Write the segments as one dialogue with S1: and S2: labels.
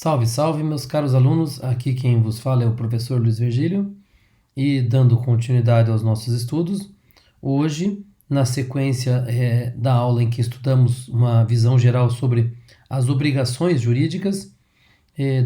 S1: Salve, salve, meus caros alunos. Aqui quem vos fala é o professor Luiz Virgílio e dando continuidade aos nossos estudos. Hoje, na sequência da aula em que estudamos uma visão geral sobre as obrigações jurídicas,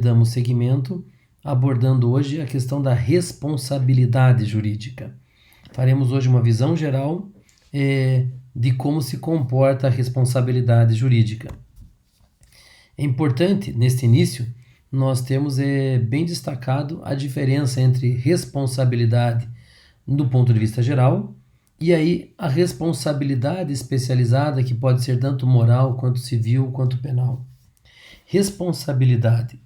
S1: damos seguimento abordando hoje a questão da responsabilidade jurídica. Faremos hoje uma visão geral de como se comporta a responsabilidade jurídica. É importante, neste início, nós temos bem destacado a diferença entre responsabilidade do ponto de vista geral e aí a responsabilidade especializada, que pode ser tanto moral, quanto civil, quanto penal. Responsabilidade,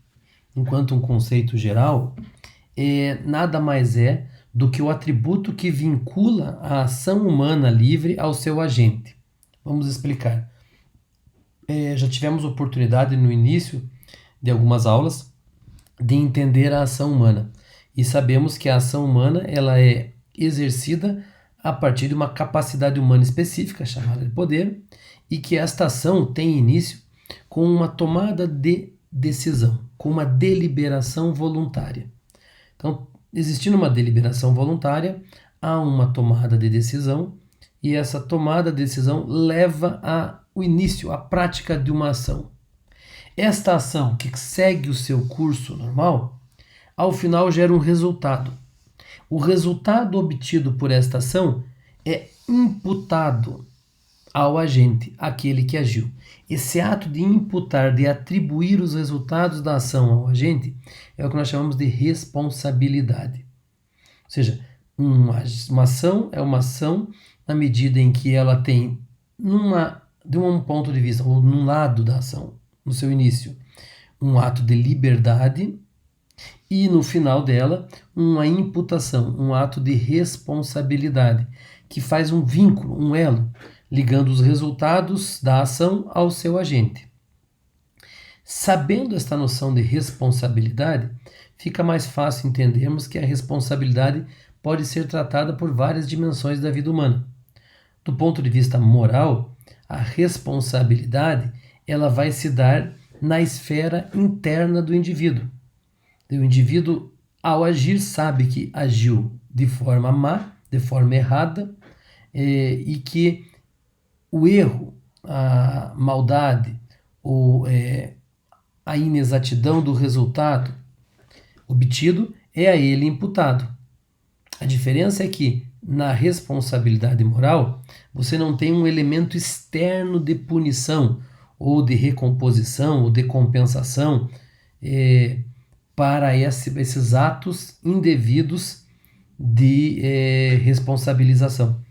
S1: enquanto um conceito geral, nada mais é do que o atributo que vincula a ação humana livre ao seu agente. Vamos explicar. Já tivemos oportunidade no início de algumas aulas de entender a ação humana e sabemos que a ação humana ela é exercida a partir de uma capacidade humana específica chamada de poder e que esta ação tem início com uma tomada de decisão, com uma deliberação voluntária. Então, existindo uma deliberação voluntária, há uma tomada de decisão e essa tomada de decisão leva ao início, à prática de uma ação. Esta ação que segue o seu curso normal, ao final gera um resultado. O resultado obtido por esta ação é imputado ao agente, aquele que agiu. Esse ato de imputar, de atribuir os resultados da ação ao agente, é o que nós chamamos de responsabilidade. Ou seja, uma ação é uma ação na medida em que ela tem, de um ponto de vista, ou num lado da ação, no seu início, um ato de liberdade e no final dela, uma imputação, um ato de responsabilidade, que faz um vínculo, um elo, ligando os resultados da ação ao seu agente. Sabendo esta noção de responsabilidade, fica mais fácil entendermos que a responsabilidade pode ser tratada por várias dimensões da vida humana. Do ponto de vista moral, a responsabilidade ela vai se dar na esfera interna do indivíduo. O indivíduo, ao agir, sabe que agiu de forma má, de forma errada, e que o erro, a maldade ou a inexatidão do resultado obtido é a ele imputado. A diferença é que na responsabilidade moral você não tem um elemento externo de punição ou de recomposição ou de compensação para esses atos indevidos de responsabilização.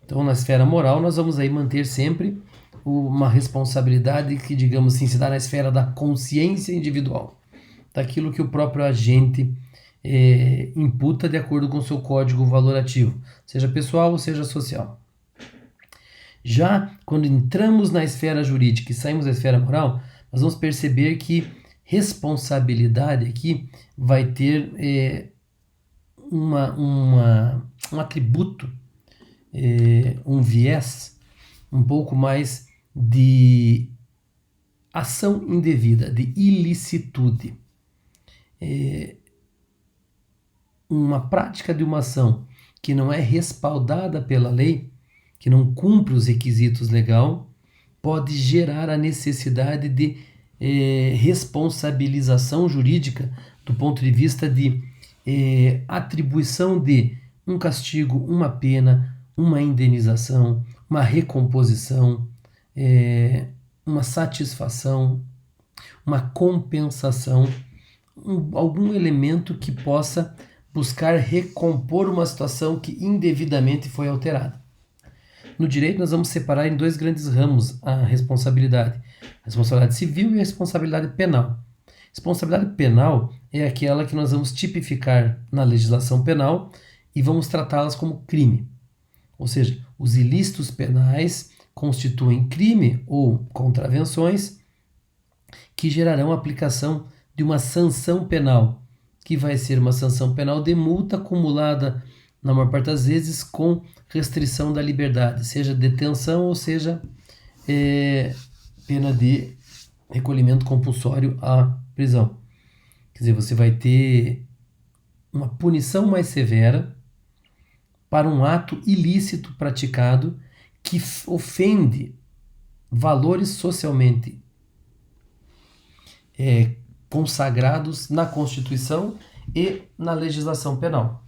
S1: Então, na esfera moral, nós vamos aí manter sempre uma responsabilidade que, digamos assim, se dá na esfera da consciência individual, daquilo que o próprio agente imputa de acordo com o seu código valorativo, seja pessoal ou seja social. Já quando entramos na esfera jurídica e saímos da esfera moral, nós vamos perceber que responsabilidade aqui vai ter um atributo, um viés um pouco mais de ação indevida, de ilicitude. Uma prática de uma ação que não é respaldada pela lei, que não cumpre os requisitos legais, pode gerar a necessidade de responsabilização jurídica do ponto de vista de atribuição de um castigo, uma pena, uma indenização, uma recomposição, uma satisfação, uma compensação, algum elemento que possa buscar recompor uma situação que indevidamente foi alterada. No direito, nós vamos separar em dois grandes ramos a responsabilidade civil e a responsabilidade penal. Responsabilidade penal é aquela que nós vamos tipificar na legislação penal e vamos tratá-las como crime. Ou seja, os ilícitos penais constituem crime ou contravenções que gerarão a aplicação de uma sanção penal, que vai ser uma sanção penal de multa acumulada, na maior parte das vezes, com restrição da liberdade, seja detenção ou seja pena de recolhimento compulsório à prisão. Quer dizer, você vai ter uma punição mais severa para um ato ilícito praticado que ofende valores socialmente consagrados na Constituição e na legislação penal.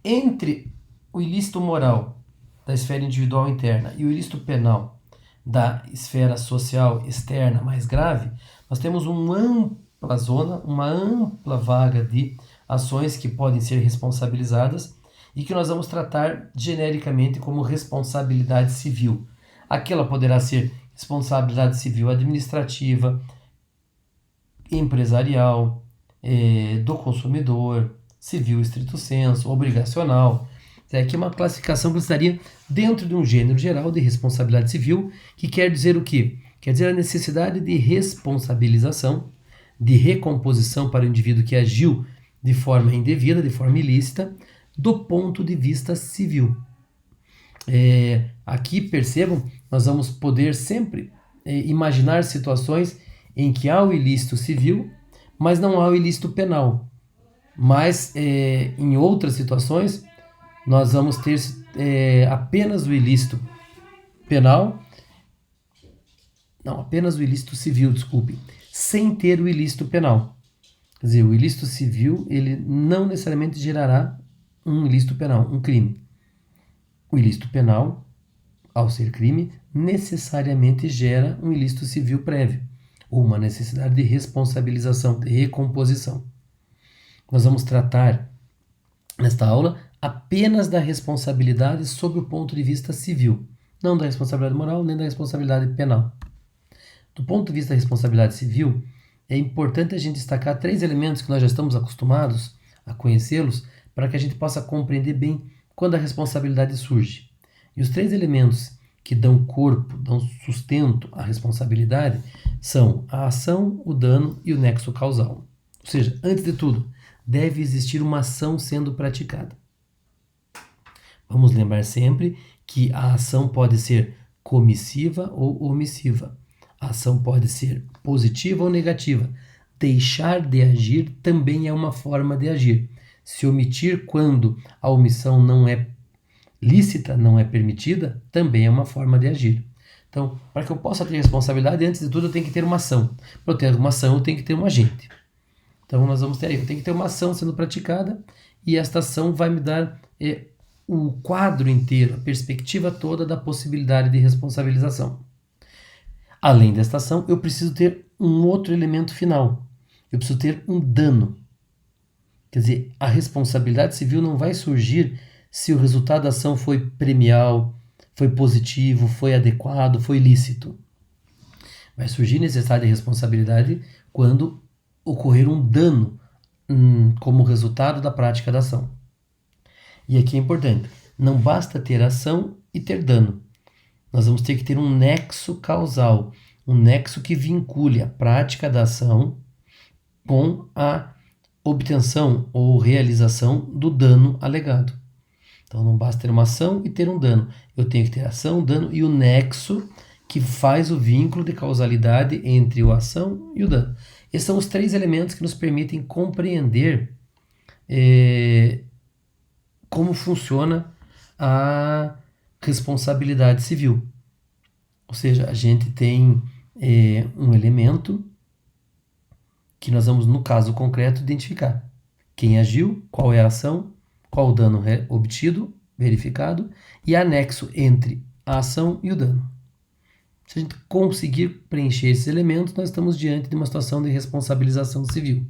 S1: Entre o ilícito moral da esfera individual interna e o ilícito penal da esfera social externa mais grave, nós temos uma ampla zona, uma ampla vaga de ações que podem ser responsabilizadas e que nós vamos tratar genericamente como responsabilidade civil. Aqui ela poderá ser responsabilidade civil administrativa, empresarial, do consumidor, civil estrito sensu, obrigacional. Aqui é uma classificação que estaria dentro de um gênero geral de responsabilidade civil, que quer dizer o quê? Quer dizer a necessidade de responsabilização, de recomposição para o indivíduo que agiu de forma indevida, de forma ilícita, do ponto de vista civil. Aqui, percebam, nós vamos poder sempre imaginar situações em que há o ilícito civil, mas não há o ilícito penal. Mas em outras situações, nós vamos ter apenas o ilícito penal, não, apenas o ilícito civil, desculpe, sem ter o ilícito penal. Quer dizer, o ilícito civil, ele não necessariamente gerará um ilícito penal, um crime. O ilícito penal, ao ser crime, necessariamente gera um ilícito civil prévio, ou uma necessidade de responsabilização, de recomposição. Nós vamos tratar, nesta aula, apenas da responsabilidade sob o ponto de vista civil, não da responsabilidade moral nem da responsabilidade penal. Do ponto de vista da responsabilidade civil, é importante a gente destacar 3 elementos que nós já estamos acostumados a conhecê-los, para que a gente possa compreender bem quando a responsabilidade surge. E os 3 elementos que dão corpo, dão sustento à responsabilidade são a ação, o dano e o nexo causal. Ou seja, antes de tudo, deve existir uma ação sendo praticada. Vamos lembrar sempre que a ação pode ser comissiva ou omissiva. A ação pode ser positiva ou negativa. Deixar de agir também é uma forma de agir. Se omitir quando a omissão não é lícita, não é permitida, também é uma forma de agir. Então, para que eu possa ter responsabilidade, antes de tudo eu tenho que ter uma ação. Para eu ter uma ação, eu tenho que ter um agente. Então, nós vamos ter aí, eu tenho que ter uma ação sendo praticada e esta ação vai me dar o quadro inteiro, a perspectiva toda da possibilidade de responsabilização. Além desta ação, eu preciso ter um outro elemento final. Eu preciso ter um dano. Quer dizer, a responsabilidade civil não vai surgir se o resultado da ação foi premial, foi positivo, foi adequado, foi lícito. Vai surgir necessidade de responsabilidade quando ocorrer um dano como resultado da prática da ação. E aqui é importante, não basta ter ação e ter dano. Nós vamos ter que ter um nexo causal, um nexo que vincule a prática da ação com a obtenção ou realização do dano alegado. Então não basta ter uma ação e ter um dano. Eu tenho que ter ação, dano e o nexo que faz o vínculo de causalidade entre a ação e o dano. Esses são os 3 elementos que nos permitem compreender como funciona a responsabilidade civil. Ou seja, a gente tem um elemento que nós vamos, no caso concreto, identificar quem agiu, qual é a ação, qual o dano obtido, verificado, e anexo entre a ação e o dano. Se a gente conseguir preencher esses elementos, nós estamos diante de uma situação de responsabilização civil.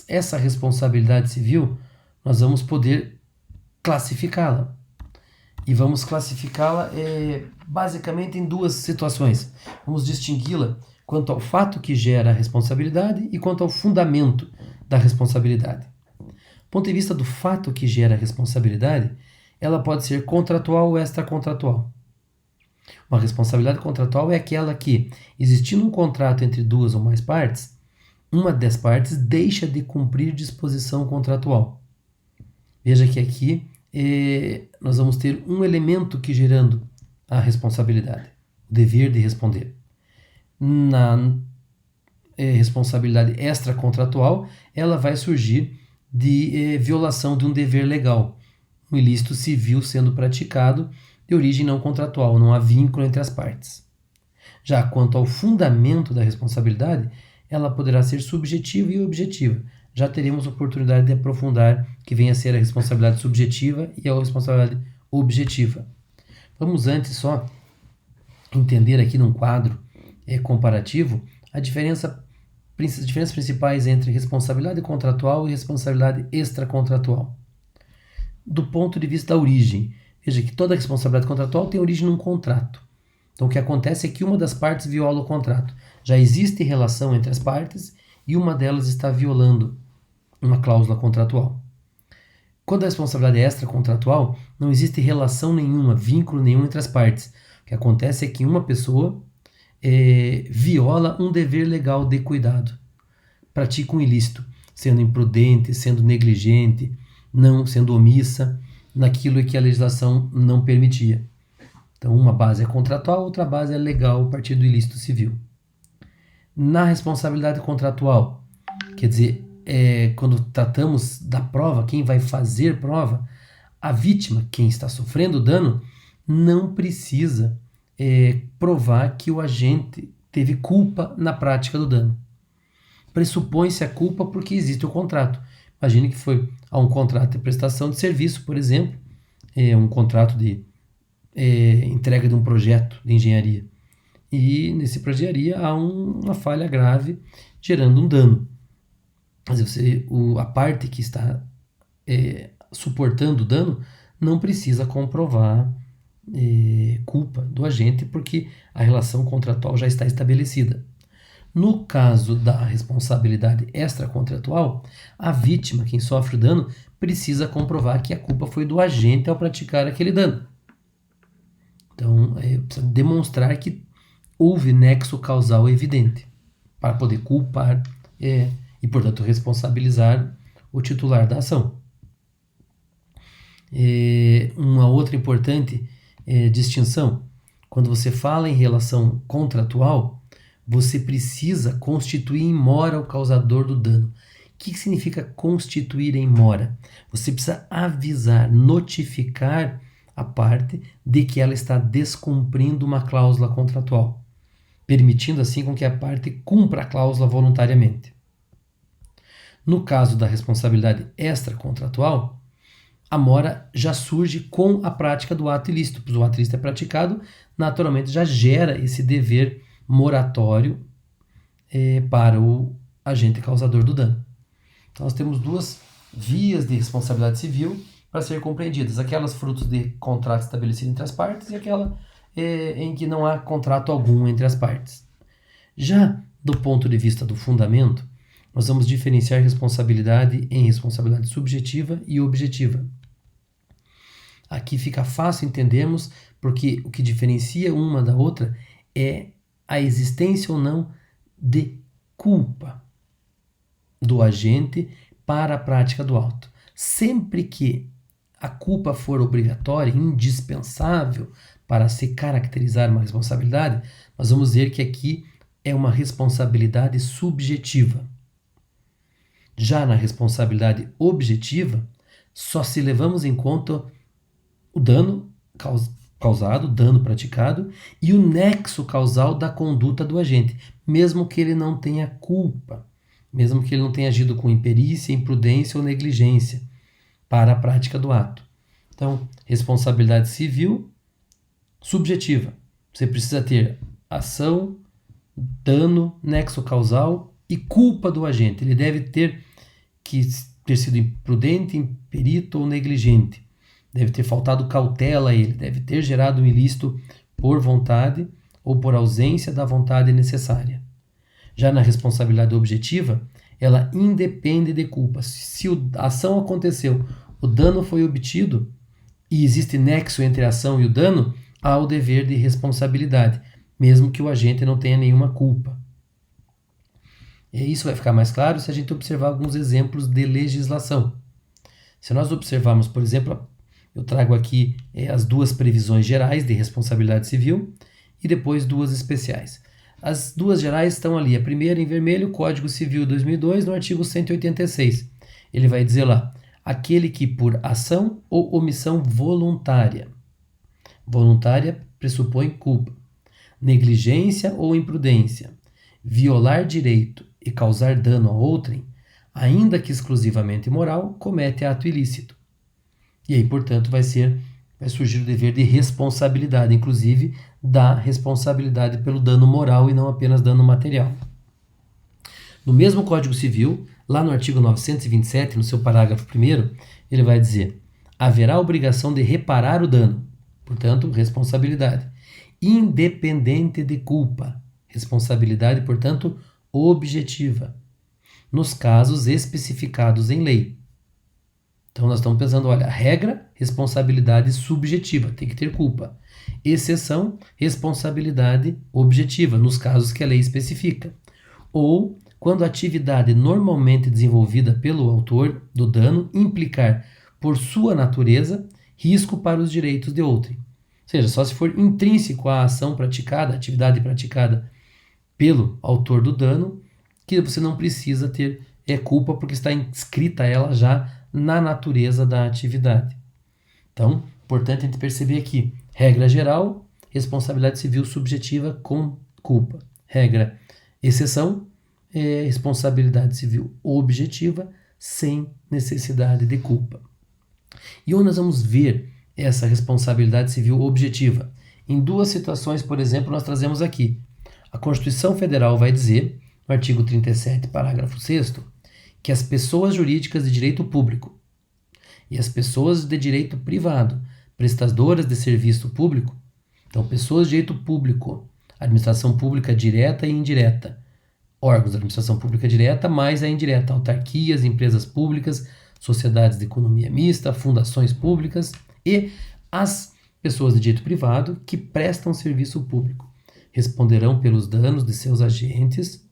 S1: Essa responsabilidade civil, nós vamos poder classificá-la. E vamos classificá-la basicamente em 2 situações. Vamos distingui-la quanto ao fato que gera a responsabilidade e quanto ao fundamento da responsabilidade. Do ponto de vista do fato que gera a responsabilidade, ela pode ser contratual ou extracontratual. Uma responsabilidade contratual é aquela que, existindo um contrato entre 2 ou mais partes, uma das partes deixa de cumprir disposição contratual. Veja que aqui nós vamos ter um elemento que gerando a responsabilidade, o dever de responder. responsabilidade extracontratual, ela vai surgir de violação de um dever legal, um ilícito civil sendo praticado de origem não contratual, não há vínculo entre as partes. Já quanto ao fundamento da responsabilidade, ela poderá ser subjetiva e objetiva. Já teremos oportunidade de aprofundar que vem a ser a responsabilidade subjetiva e a responsabilidade objetiva. Vamos antes só entender aqui num quadro comparativo as diferenças principais entre responsabilidade contratual e responsabilidade extracontratual. Do ponto de vista da origem, veja que toda responsabilidade contratual tem origem num contrato. Então o que acontece é que uma das partes viola o contrato. Já existe relação entre as partes e uma delas está violando uma cláusula contratual. Quando a responsabilidade é extracontratual, não existe relação nenhuma, vínculo nenhum entre as partes. O que acontece é que uma pessoa viola um dever legal de cuidado, pratica um ilícito, sendo imprudente, sendo negligente, não sendo omissa naquilo que a legislação não permitia. Então, uma base é contratual, outra base é legal a partir do ilícito civil. Na responsabilidade contratual, quer dizer, quando tratamos da prova, quem vai fazer prova, a vítima, quem está sofrendo o dano, não precisa provar que o agente teve culpa na prática do dano. Pressupõe-se a culpa porque existe o contrato. Imagine que há um contrato de prestação de serviço, por exemplo, um contrato de entrega de um projeto de engenharia. E nesse projeto de engenharia há uma falha grave gerando um dano. Mas a parte que está suportando o dano não precisa comprovar culpa do agente porque a relação contratual já está estabelecida. No caso da responsabilidade extracontratual, a vítima, quem sofre o dano, precisa comprovar que a culpa foi do agente ao praticar aquele dano. Então, precisa demonstrar que houve nexo causal evidente para poder culpar e, portanto, responsabilizar o titular da ação. Uma outra importante distinção, quando você fala em relação contratual, você precisa constituir em mora o causador do dano. O que significa constituir em mora? Você precisa avisar, notificar a parte de que ela está descumprindo uma cláusula contratual, permitindo assim com que a parte cumpra a cláusula voluntariamente. No caso da responsabilidade extracontratual, a mora já surge com a prática do ato ilícito, pois o ato ilícito é praticado, naturalmente já gera esse dever moratório para o agente causador do dano. Então nós temos duas vias de responsabilidade civil para ser compreendidas, aquelas frutos de contrato estabelecido entre as partes e aquela em que não há contrato algum entre as partes. Já do ponto de vista do fundamento, nós vamos diferenciar responsabilidade em responsabilidade subjetiva e objetiva. Aqui fica fácil entendermos porque o que diferencia uma da outra é a existência ou não de culpa do agente para a prática do auto. Sempre que a culpa for obrigatória, indispensável para se caracterizar uma responsabilidade, nós vamos ver que aqui é uma responsabilidade subjetiva. Já na responsabilidade objetiva, só se levamos em conta o dano causado, dano praticado e o nexo causal da conduta do agente, mesmo que ele não tenha culpa, mesmo que ele não tenha agido com imperícia, imprudência ou negligência para a prática do ato. Então, responsabilidade civil subjetiva. Você precisa ter ação, dano, nexo causal e culpa do agente. Ele deve ter sido imprudente, imperito ou negligente. Deve ter faltado cautela a ele, deve ter gerado um ilícito por vontade ou por ausência da vontade necessária. Já na responsabilidade objetiva, ela independe de culpa. Se a ação aconteceu, o dano foi obtido e existe nexo entre a ação e o dano, há o dever de responsabilidade, mesmo que o agente não tenha nenhuma culpa. E isso vai ficar mais claro se a gente observar alguns exemplos de legislação. Se nós observarmos, por exemplo, eu trago aqui as duas previsões gerais de responsabilidade civil e depois duas especiais. As duas gerais estão ali. A primeira em vermelho, Código Civil 2002, no artigo 186. Ele vai dizer lá: aquele que por ação ou omissão voluntária. Voluntária pressupõe culpa. Negligência ou imprudência, violar direito e causar dano a outrem, ainda que exclusivamente moral, comete ato ilícito. E aí, portanto, vai surgir o dever de responsabilidade, inclusive da responsabilidade pelo dano moral e não apenas dano material. No mesmo Código Civil, lá no artigo 927, no seu parágrafo 1º, ele vai dizer: haverá obrigação de reparar o dano, portanto, responsabilidade, independente de culpa, responsabilidade, portanto, objetiva, nos casos especificados em lei. Então nós estamos pensando, olha, regra, responsabilidade subjetiva, tem que ter culpa. Exceção, responsabilidade objetiva, nos casos que a lei especifica. Ou quando a atividade normalmente desenvolvida pelo autor do dano implicar, por sua natureza, risco para os direitos de outrem. Ou seja, só se for intrínseco à ação praticada, à atividade praticada pelo autor do dano, que você não precisa ter culpa, porque está inscrita ela já na natureza da atividade. Então, importante a gente perceber aqui: regra geral, responsabilidade civil subjetiva com culpa. Regra exceção, responsabilidade civil objetiva sem necessidade de culpa. E onde nós vamos ver essa responsabilidade civil objetiva? Em duas situações, por exemplo, nós trazemos aqui. A Constituição Federal vai dizer, no artigo 37, parágrafo 6º, que as pessoas jurídicas de direito público e as pessoas de direito privado, prestadoras de serviço público, então pessoas de direito público, administração pública direta e indireta, órgãos da administração pública direta mais a indireta, autarquias, empresas públicas, sociedades de economia mista, fundações públicas e as pessoas de direito privado que prestam serviço público responderão pelos danos de seus agentes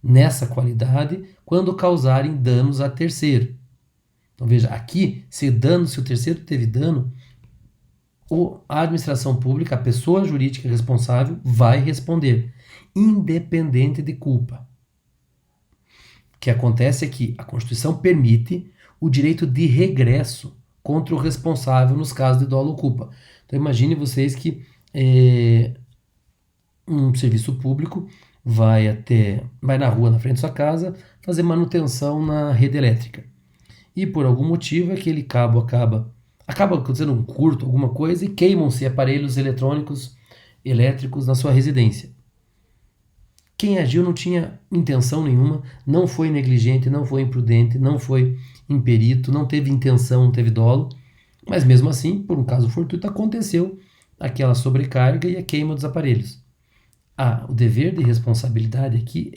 S1: nessa qualidade quando causarem danos a terceiro. Então veja, aqui, se o terceiro teve dano, a administração pública, a pessoa jurídica responsável, vai responder, independente de culpa. O que acontece é que a Constituição permite o direito de regresso contra o responsável nos casos de dolo ou culpa. Então imagine vocês que um serviço público vai na rua na frente da sua casa fazer manutenção na rede elétrica. E por algum motivo aquele cabo acaba acontecendo um curto, alguma coisa, e queimam-se aparelhos elétricos na sua residência. Quem agiu não tinha intenção nenhuma, não foi negligente, não foi imprudente, não foi imperito, não teve intenção, não teve dolo, mas mesmo assim, por um caso fortuito, aconteceu aquela sobrecarga e a queima dos aparelhos. O dever de responsabilidade aqui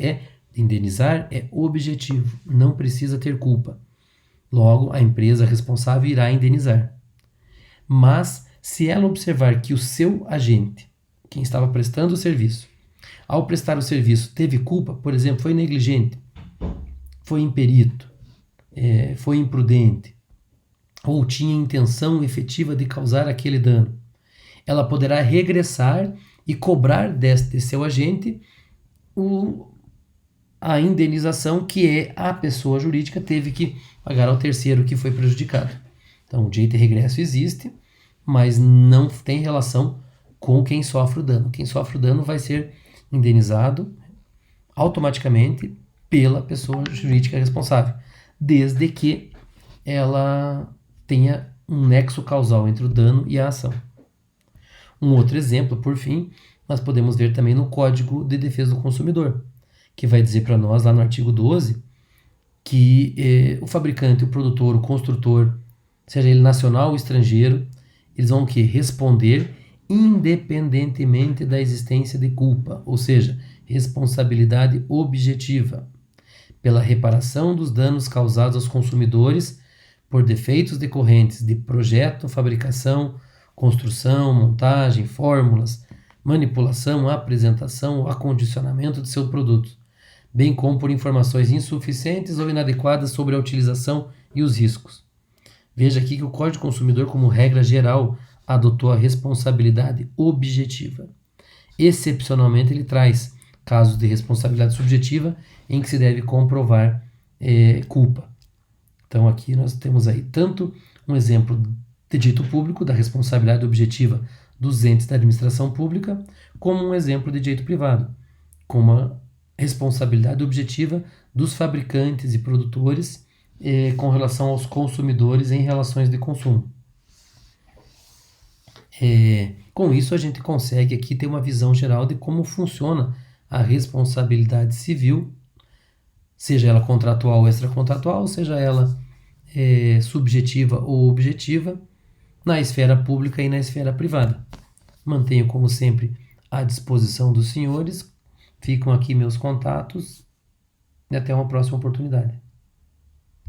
S1: de indenizar é objetivo, não precisa ter culpa. Logo, a empresa responsável irá indenizar. Mas, se ela observar que o seu agente, quem estava prestando o serviço, ao prestar o serviço teve culpa, por exemplo, foi negligente, foi imperito, foi imprudente, ou tinha intenção efetiva de causar aquele dano, ela poderá regressar e cobrar de seu agente a indenização que a pessoa jurídica teve que pagar ao terceiro que foi prejudicado. Então, o direito de regresso existe, mas não tem relação com quem sofre o dano. Quem sofre o dano vai ser indenizado automaticamente pela pessoa jurídica responsável, desde que ela tenha um nexo causal entre o dano e a ação. Um outro exemplo, por fim, nós podemos ver também no Código de Defesa do Consumidor, que vai dizer para nós, lá no artigo 12, que o fabricante, o produtor, o construtor, seja ele nacional ou estrangeiro, eles vão responder independentemente da existência de culpa, ou seja, responsabilidade objetiva, pela reparação dos danos causados aos consumidores por defeitos decorrentes de projeto, fabricação, construção, montagem, fórmulas, manipulação, apresentação ou acondicionamento de seu produto, bem como por informações insuficientes ou inadequadas sobre a utilização e os riscos. Veja aqui que o Código do Consumidor, como regra geral, adotou a responsabilidade objetiva. Excepcionalmente, ele traz casos de responsabilidade subjetiva em que se deve comprovar culpa. Então aqui nós temos aí tanto um exemplo de direito público, da responsabilidade objetiva dos entes da administração pública, como um exemplo de direito privado, como a responsabilidade objetiva dos fabricantes e produtores com relação aos consumidores em relações de consumo. Com isso, a gente consegue aqui ter uma visão geral de como funciona a responsabilidade civil, seja ela contratual ou extracontratual, seja ela subjetiva ou objetiva, na esfera pública e na esfera privada. Mantenho, como sempre, à disposição dos senhores. Ficam aqui meus contatos e até uma próxima oportunidade.